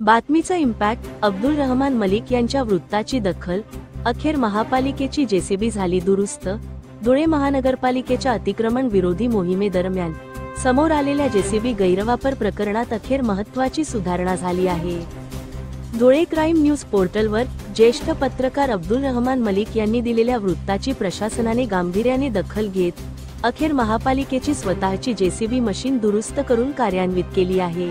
बातमीचा इम्पॅक्ट. अब्दुल रहमान मलिक यांच्या वृत्ताची दखल. अखेर महापालिकेची जेसीबी झाली दुरुस्त. धुळे महानगरपालिकेच्या अतिक्रमण विरोधी मोहिमेदरम्यान समोर आलेल्या जेसीबी गैरवापर प्रकरणात अखेर महत्त्वाची सुधारणा झाली आहे. धुळे क्राईम न्यूज पोर्टलवर ज्येष्ठ पत्रकार अब्दुल रहमान मलिक यांनी दिलेल्या वृत्ताची प्रशासनाने गांभीर्याने दखल घेत अखेर महापालिकेची स्वतःची जेसीबी मशीन दुरुस्त करून कार्यान्वित केली आहे.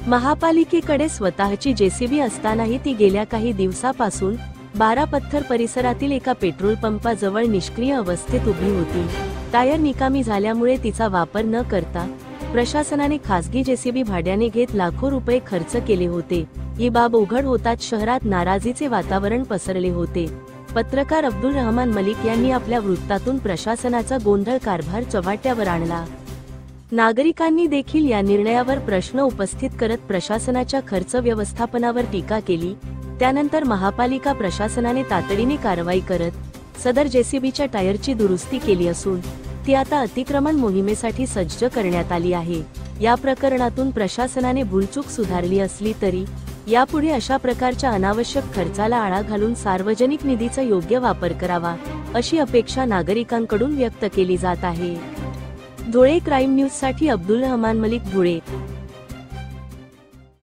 महापालिकेकडे स्वतःची जेसीबी असतानाही ती गेल्या काही दिवसापासून 12 पत्थर परिसरातील एका पेट्रोल पंपाजवळ निष्क्रिय अवस्थेत उभी होती. टायर निकामी झाल्यामुळे तिचा वापर न करता प्रशासनाने खासगी जेसीबी भाड्याने घेत लाखो रुपये खर्च केले होते. ही बाब उघड होताच शहरात नाराजीचे वातावरण पसरले होते. पत्रकार अब्दुल रहमान मलिक यांनी आपल्या वृत्तातून प्रशासनाचा गोंधळ कारभार चव्हाट्यावर आणला. नागरिकांनी देखील या निर्णयावर प्रश्न उपस्थित करत प्रशासनाच्या खर्च व्यवस्थापनावर टीका केली. त्यानंतर महापालिका प्रशासनाने तातडीने कारवाई करत सदर जेसीबीच्या टायरची दुरुस्ती केली असून ती आता अतिक्रमण मोहिमेसाठी सज्ज करण्यात आली आहे. या प्रकरणातून प्रशासनाने भूलचूक सुधारली असली तरी यापुढे अशा प्रकारच्या अनावश्यक खर्चाला आळा घालून सार्वजनिक निधीचा योग्य वापर करावा अशी अपेक्षा नागरिकांकडून व्यक्त केली जात आहे. धुळे क्राईम न्यूजसाठी अब्दुल रहमान मलिक, धुळे.